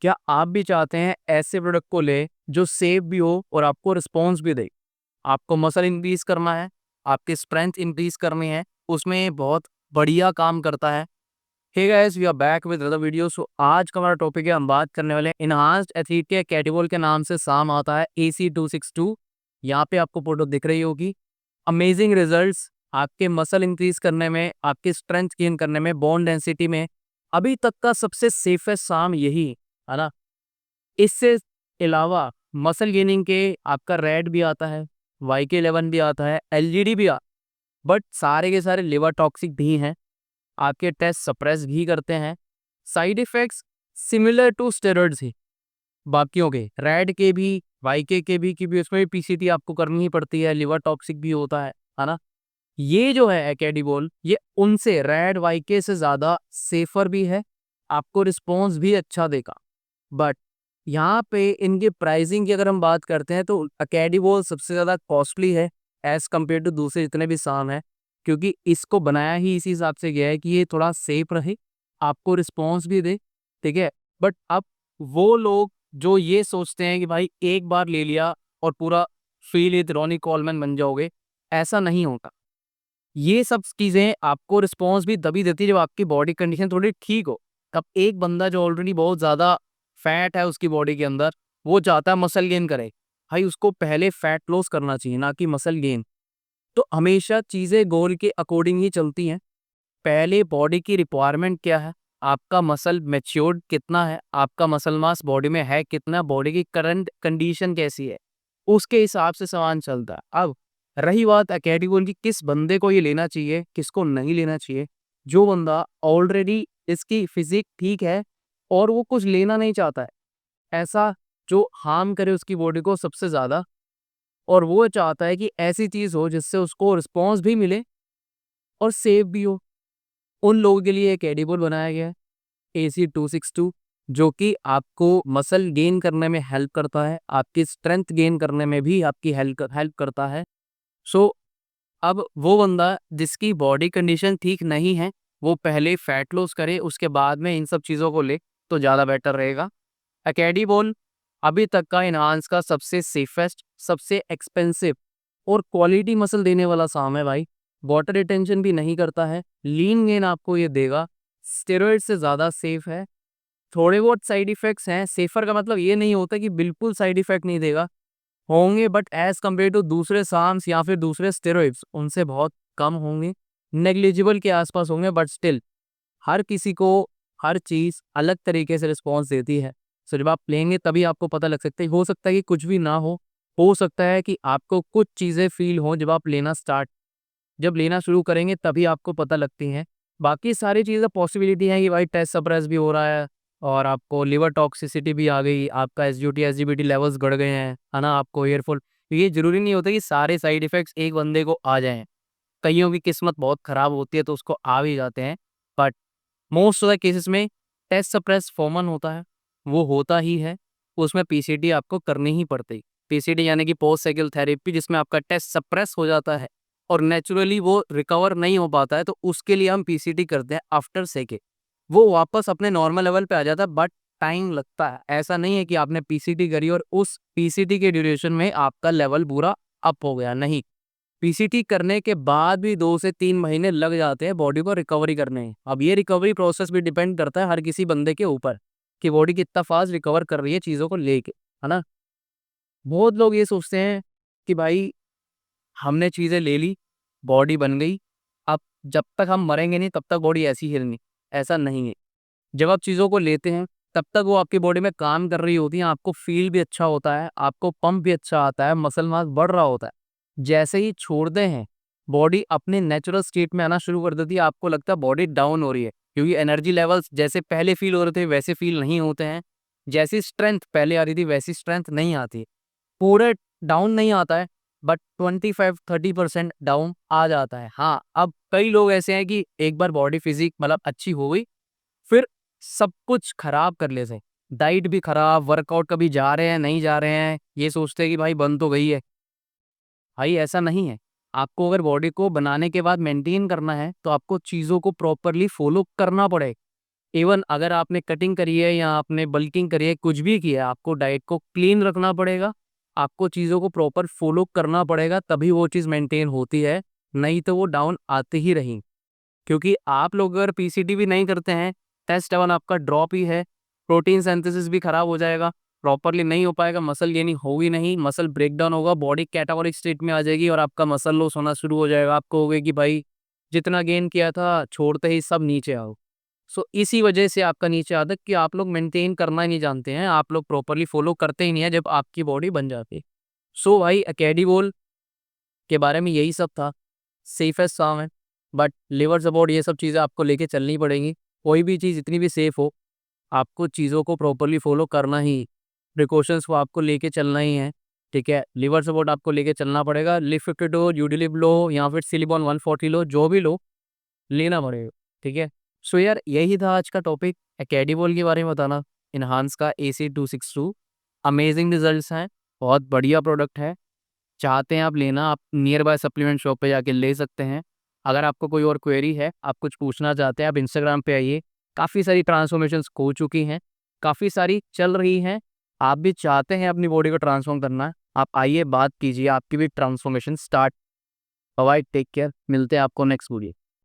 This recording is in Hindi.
क्या आप भी चाहते हैं ऐसे प्रोडक्ट को ले जो सेफ भी हो और आपको रिस्पॉन्स भी दे? आपको मसल इंक्रीज करना है, आपकी स्ट्रेंथ इंक्रीज करनी है, उसमें ये बहुत बढ़िया काम करता है। Hey guys, we are back with another video. So आज का हमारा टॉपिक है, हम बात करने वाले हैं इनहांस्ड एथलीट कैटेबॉल के नाम से साम आता है AC262। यहाँ पे आपको फोटो दिख रही होगी। अमेजिंग रिजल्ट्स आपके मसल इंक्रीज करने में, आपकी स्ट्रेंथ गेन करने में, बोन डेंसिटी में अभी तक का सबसे सेफेस्ट साम यही है ना। इससे अलावा मसल गेनिंग के आपका रेड भी आता है, YK11 भी आता है, LGD भी बट सारे के सारे लिवर टॉक्सिक भी हैं, आपके टेस्ट सप्रेस भी करते हैं। Side effects similar to steroids ही, बाकियों के रेड के भी, YK के भी, क्योंकि उसमें भी PCT आपको करनी ही पड़ती है, लिवर टॉक्सिक भी होता है ना। ये जो है एकेडिबोल, ये उनसे रेड YK से ज़्यादा सेफर भी है, आपको रिस्पॉन्स भी अच्छा देगा। बट यहाँ पे इनकी प्राइसिंग की अगर हम बात करते हैं तो अकेडिबोल सबसे ज़्यादा कॉस्टली है एज़ कम्पेयर टू दूसरे जितने भी साम हैं, क्योंकि इसको बनाया ही इसी हिसाब से गया है कि ये थोड़ा सेफ रहे, आपको रिस्पॉन्स भी दे, ठीक है। बट अब वो लोग जो ये सोचते हैं कि भाई एक बार ले लिया और पूरा फील इट रॉनी कॉलमैन बन जाओगे, ऐसा नहीं होगा। ये सब चीज़ें आपको रिस्पॉन्स भी तभी देती है जब आपकी बॉडी कंडीशन थोड़ी ठीक हो। अब एक बंदा जो ऑलरेडी बहुत ज़्यादा फैट है उसकी बॉडी के अंदर, वो चाहता है मसल गेन करे, भाई उसको पहले फैट लॉस करना चाहिए, ना कि मसल गेन। तो हमेशा चीज़ें गोल के अकॉर्डिंग ही चलती हैं। पहले बॉडी की रिक्वायरमेंट क्या है, आपका मसल मैच्योर्ड कितना है, आपका मसल मास बॉडी में है कितना, बॉडी की करंट कंडीशन कैसी है, उसके हिसाब से सामान चलता है। अब रही बात कैटेगरी की, किस बंदे को ये लेना चाहिए, किसको नहीं लेना चाहिए। जो बंदा ऑलरेडी इसकी फिजिक ठीक है और वो कुछ लेना नहीं चाहता है, ऐसा जो हार्म करे उसकी बॉडी को सबसे ज़्यादा, और वो चाहता है कि ऐसी चीज़ हो जिससे उसको रिस्पॉन्स भी मिले और सेफ भी हो, उन लोगों के लिए एक एडिबल बनाया गया है AC262, जो कि आपको मसल गेन करने में हेल्प करता है, आपकी स्ट्रेंथ गेन करने में भी आपकी हेल्प करता है। सो अब वो बंदा जिसकी बॉडी कंडीशन ठीक नहीं है, वो पहले फैट लॉस करे, उसके बाद में इन सब चीज़ों को ले तो ज़्यादा बेटर रहेगा। अकेडीबॉल अभी तक का इनहांस का सबसे सेफेस्ट, सबसे एक्सपेंसिव और क्वालिटी मसल देने वाला साम है भाई। वाटर रिटेंशन भी नहीं करता है, लीन गेन आपको ये देगा, स्टेरॉइड से ज़्यादा सेफ है। थोड़े बहुत साइड इफ़ेक्ट्स हैं, सेफर का मतलब ये नहीं होता कि बिल्कुल साइड इफ़ेक्ट नहीं देगा, होंगे बट एज़ कम्पेयर टू दूसरे साम्स या फिर दूसरे स्टेरॉइड्स उनसे बहुत कम होंगे, नेग्लिजिबल के आसपास होंगे, बट स्टिल हर किसी को हर चीज़ अलग तरीके से रिस्पॉन्स देती है। सो जब आप लेंगे तभी आपको पता लग सकता है, हो सकता है कि कुछ भी ना हो सकता है कि आपको कुछ चीज़ें फ़ील हों जब आप लेना जब लेना शुरू करेंगे तभी आपको पता लगती हैं। बाकी सारी चीज़ें पॉसिबिलिटी है कि भाई टेस्ट सप्रेस भी हो रहा है और आपको लिवर टॉक्सिसिटी भी आ गई, आपका SGOT, SGPT लेवल्स बढ़ गए हैं, है ना, आपको एयरफॉल। तो ये ज़रूरी नहीं होता कि सारे साइड इफ़ेक्ट्स एक बंदे को आ जाएँ। कइयों की किस्मत बहुत ख़राब होती है तो उसको आ भी जाते हैं, but most of the cases में टेस्ट सप्रेस कॉमन होता है, वो होता ही है, उसमें PCT आपको करनी ही पड़ती। PCT यानी कि पोस्ट साइकिल थेरेपी, जिसमें आपका टेस्ट सप्रेस हो जाता है और नेचुरली वो रिकवर नहीं हो पाता है, तो उसके लिए हम PCT करते हैं आफ्टर सेके। वो वापस अपने नॉर्मल लेवल पे आ जाता है, बट टाइम लगता है। ऐसा नहीं है कि आपने PCT करी और उस PCT के ड्यूरेशन में आपका लेवल पूरा अप हो गया, नहीं। PCT करने के बाद भी 2 से 3 महीने लग जाते हैं बॉडी को रिकवरी करने में। अब ये रिकवरी प्रोसेस भी डिपेंड करता है हर किसी बंदे के ऊपर कि बॉडी कितना फास्ट रिकवर कर रही है चीज़ों को लेके, है ना। बहुत लोग ये सोचते हैं कि भाई हमने चीज़ें ले ली, बॉडी बन गई, अब जब तक हम मरेंगे नहीं तब तक बॉडी ऐसी ही रहनी। ऐसा नहीं है। जब आप चीज़ों को लेते हैं तब तक वो आपकी बॉडी में काम कर रही होती हैं, आपको फ़ील भी अच्छा होता है, आपको पंप भी अच्छा आता है, मसल मास बढ़ रहा होता है। जैसे ही छोड़ते हैं, बॉडी अपने नेचुरल स्टेट में आना शुरू कर देती है, आपको लगता है बॉडी डाउन हो रही है, क्योंकि एनर्जी लेवल्स जैसे पहले फ़ील हो रहे थे वैसे फ़ील नहीं होते हैं। जैसी स्ट्रेंथ पहले आ रही थी वैसी स्ट्रेंथ नहीं आती। पूरे डाउन नहीं आता है, बट 25-30% डाउन आ जाता है। हाँ, अब कई लोग ऐसे हैं कि एक बार बॉडी फिजिक मतलब अच्छी हो गई, फिर सब कुछ खराब कर लेते हैं। डाइट भी खराब, वर्कआउट कभी जा रहे हैं, नहीं जा रहे हैं, ये सोचते हैं कि भाई बन तो गई है। भाई ऐसा नहीं है। आपको अगर बॉडी को बनाने के बाद मेंटेन करना है, तो आपको चीज़ों को प्रॉपर्ली फॉलो करना पड़ेगा। इवन अगर आपने कटिंग करी है या आपने बल्किंग करी है, कुछ भी किया है, आपको डाइट को क्लीन रखना पड़ेगा, आपको चीज़ों को प्रॉपर फॉलो करना पड़ेगा, तभी वो चीज़ मेंटेन होती है, नहीं तो वो डाउन आते ही रहेंगी। क्योंकि आप लोग अगर पीसीडी भी नहीं करते हैं, टेस्ट लेवल आपका ड्रॉप ही है, प्रोटीन सिंथेसिस भी खराब हो जाएगा, प्रॉपरली नहीं हो पाएगा, मसल गेनिंग होगी नहीं, मसल ब्रेकडाउन होगा, बॉडी कैटाबॉलिक स्टेट में आ जाएगी और आपका मसल लॉस होना शुरू हो जाएगा। आपको होगा कि भाई जितना गेन किया था छोड़ते ही सब नीचे आओ। सो इसी वजह से आपका नीचे आता है कि आप लोग मेंटेन करना ही नहीं जानते हैं, आप लोग प्रॉपरली फॉलो करते ही नहीं है जब आपकी बॉडी बन जाती है। सो भाई एकेडीबोल के बारे में यही सब था, सेफेस्ट सॉन्ग है, बट लिवर सपोर्ट ये सब चीज़ें आपको लेके चलनी पड़ेंगी। कोई भी चीज़ इतनी भी सेफ हो, आपको चीज़ों को प्रॉपरली फॉलो करना ही, प्रिकॉशंस को आपको लेके चलना ही है, ठीक है। लिवर सपोर्ट आपको लेके चलना पड़ेगा, लिव 52 यूडिलिव लो या फिर सिलिकॉन 140 लो, जो भी लो लेना पड़ेगा, ठीक है। सो यार यही था आज का टॉपिक, एकेडीबोल के बारे में बताना, इन्हांस का AC262 अमेजिंग रिजल्ट्स हैं, बहुत बढ़िया प्रोडक्ट है। चाहते हैं आप लेना, आप नियर बाय सप्लीमेंट शॉप पे जाके ले सकते हैं। अगर आपको कोई और क्वेरी है, आप कुछ पूछना चाहते हैं, आप इंस्टाग्राम पे आइए, काफ़ी सारी ट्रांसफॉर्मेशंस हो चुकी हैं, काफ़ी सारी चल रही हैं। आप भी चाहते हैं अपनी बॉडी को ट्रांसफॉर्म करना, आप आइए बात कीजिए, आपकी भी transformation start. Bye, take care, मिलते हैं आपको नेक्स्ट वीडियो।